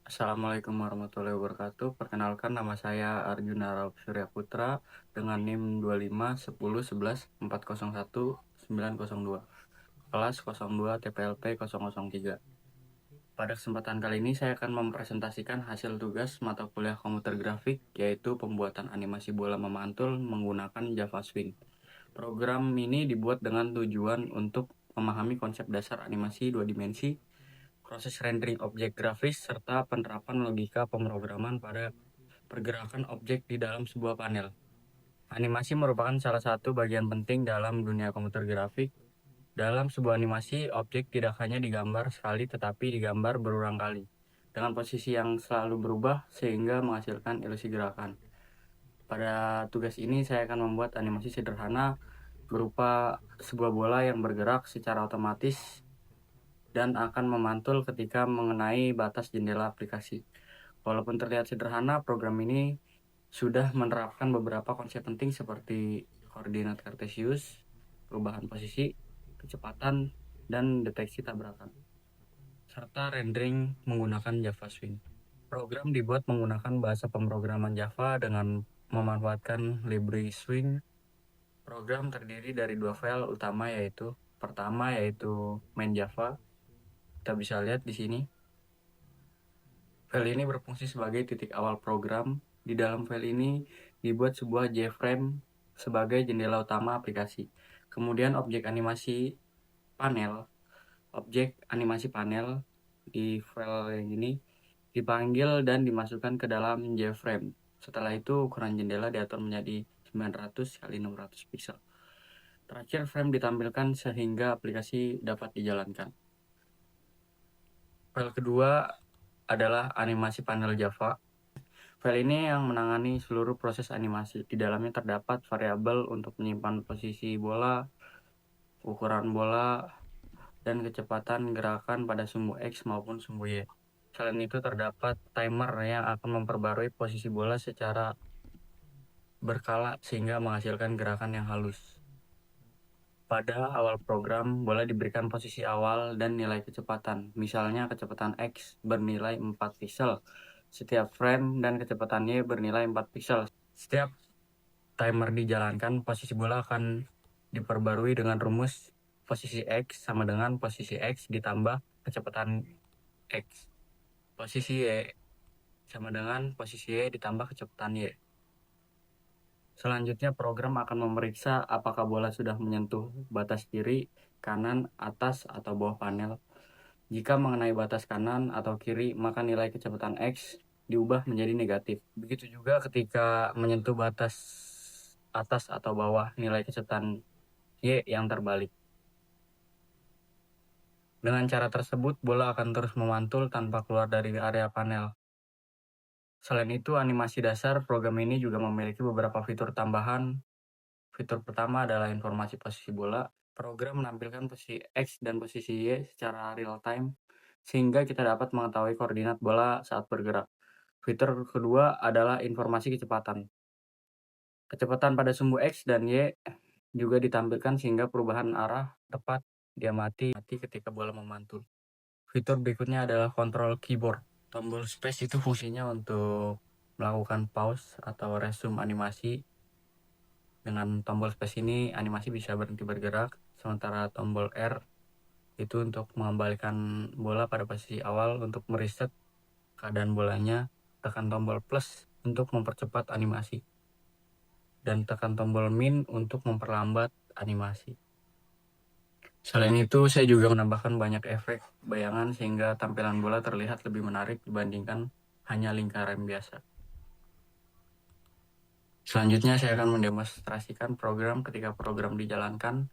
Assalamualaikum warahmatullahi wabarakatuh. Perkenalkan nama saya Arjuna Raup Surya Putra dengan NIM 251011401902. Kelas 02 TPLP 003. Pada kesempatan kali ini saya akan mempresentasikan hasil tugas mata kuliah komputer grafik, yaitu pembuatan animasi bola memantul menggunakan Java Swing. Program ini dibuat dengan tujuan untuk memahami konsep dasar animasi dua dimensi, proses rendering objek grafis, serta penerapan logika pemrograman pada pergerakan objek di dalam sebuah panel. Animasi merupakan salah satu bagian penting dalam dunia komputer grafik. Dalam sebuah animasi, objek tidak hanya digambar sekali tetapi digambar berulang kali, dengan posisi yang selalu berubah sehingga menghasilkan ilusi gerakan. Pada tugas ini saya akan membuat animasi sederhana berupa sebuah bola yang bergerak secara otomatis dan akan memantul ketika mengenai batas jendela aplikasi. Walaupun terlihat sederhana, program ini sudah menerapkan beberapa konsep penting seperti koordinat kartesius, perubahan posisi, kecepatan, dan deteksi tabrakan, serta rendering menggunakan Java Swing. Program dibuat menggunakan bahasa pemrograman Java dengan memanfaatkan library Swing. Program terdiri dari dua file utama, yaitu pertama yaitu main Java. Kita bisa lihat di sini. File ini berfungsi sebagai titik awal program. Di dalam file ini dibuat sebuah JFrame sebagai jendela utama aplikasi. Kemudian objek animasi panel di file yang ini dipanggil dan dimasukkan ke dalam JFrame. Setelah itu ukuran jendela diatur menjadi 900 x 600 pixel. Terakhir frame ditampilkan sehingga aplikasi dapat dijalankan. File kedua adalah animasi panel Java. File ini yang menangani seluruh proses animasi. Di dalamnya terdapat variabel untuk menyimpan posisi bola, ukuran bola, dan kecepatan gerakan pada sumbu X maupun sumbu Y. Selain itu terdapat timer yang akan memperbarui posisi bola secara berkala sehingga menghasilkan gerakan yang halus. Pada awal program, bola diberikan posisi awal dan nilai kecepatan. Misalnya kecepatan X bernilai 4 pixel setiap frame dan kecepatan Y bernilai 4 pixel. Setiap timer dijalankan, posisi bola akan diperbarui dengan rumus posisi X sama dengan posisi X ditambah kecepatan X. Posisi Y sama dengan posisi Y ditambah kecepatan Y. Selanjutnya program akan memeriksa apakah bola sudah menyentuh batas kiri, kanan, atas, atau bawah panel. Jika mengenai batas kanan atau kiri, maka nilai kecepatan X diubah menjadi negatif. Begitu juga ketika menyentuh batas atas atau bawah, nilai kecepatan Y yang terbalik. Dengan cara tersebut, bola akan terus memantul tanpa keluar dari area panel. Selain itu, animasi dasar program ini juga memiliki beberapa fitur tambahan. Fitur pertama adalah informasi posisi bola. Program menampilkan posisi X dan posisi Y secara real time, sehingga kita dapat mengetahui koordinat bola saat bergerak. Fitur kedua adalah informasi kecepatan. Kecepatan pada sumbu X dan Y juga ditampilkan sehingga perubahan arah tepat diamati ketika bola memantul. Fitur berikutnya adalah kontrol keyboard. Tombol space itu fungsinya untuk melakukan pause atau resume animasi. Dengan tombol space ini animasi bisa berhenti bergerak, sementara tombol R itu untuk mengembalikan bola pada posisi awal. Untuk mereset keadaan bolanya, tekan tombol plus untuk mempercepat animasi, dan tekan tombol min untuk memperlambat animasi. Selain itu, saya juga menambahkan banyak efek bayangan sehingga tampilan bola terlihat lebih menarik dibandingkan hanya lingkaran biasa. Selanjutnya saya akan mendemonstrasikan program. Ketika program dijalankan,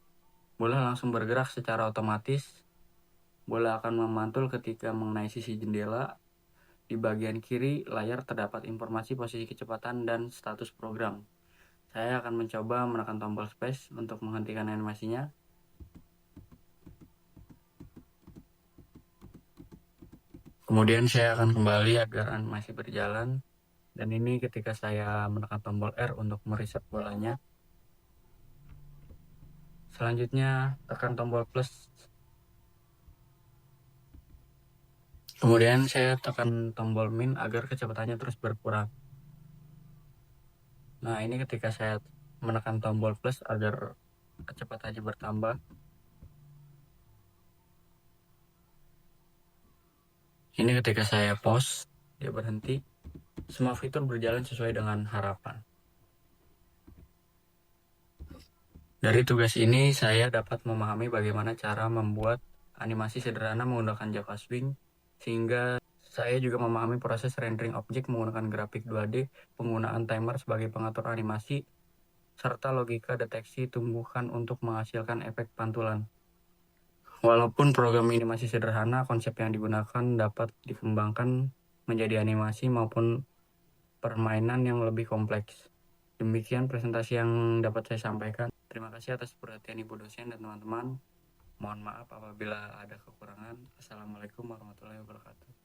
bola langsung bergerak secara otomatis. Bola akan memantul ketika mengenai sisi jendela. Di bagian kiri layar terdapat informasi posisi kecepatan dan status program. Saya akan mencoba menekan tombol space untuk menghentikan animasinya. Kemudian saya akan kembali agar animasi berjalan. Dan ini ketika saya menekan tombol R untuk mereset bolanya. Selanjutnya tekan tombol plus Kemudian saya tekan tombol min agar kecepatannya terus berkurang. Nah, ini ketika saya menekan tombol plus agar kecepatannya bertambah. Ini ketika saya pause, dia berhenti. Semua fitur berjalan sesuai dengan harapan. Dari tugas ini, saya dapat memahami bagaimana cara membuat animasi sederhana menggunakan Java Swing, sehingga saya juga memahami proses rendering objek menggunakan grafik 2D, penggunaan timer sebagai pengatur animasi, serta logika deteksi tumbuhan untuk menghasilkan efek pantulan. Walaupun program ini masih sederhana, konsep yang digunakan dapat dikembangkan menjadi animasi maupun permainan yang lebih kompleks. Demikian presentasi yang dapat saya sampaikan. Terima kasih atas perhatian Ibu dosen dan teman-teman. Mohon maaf apabila ada kekurangan. Assalamualaikum warahmatullahi wabarakatuh.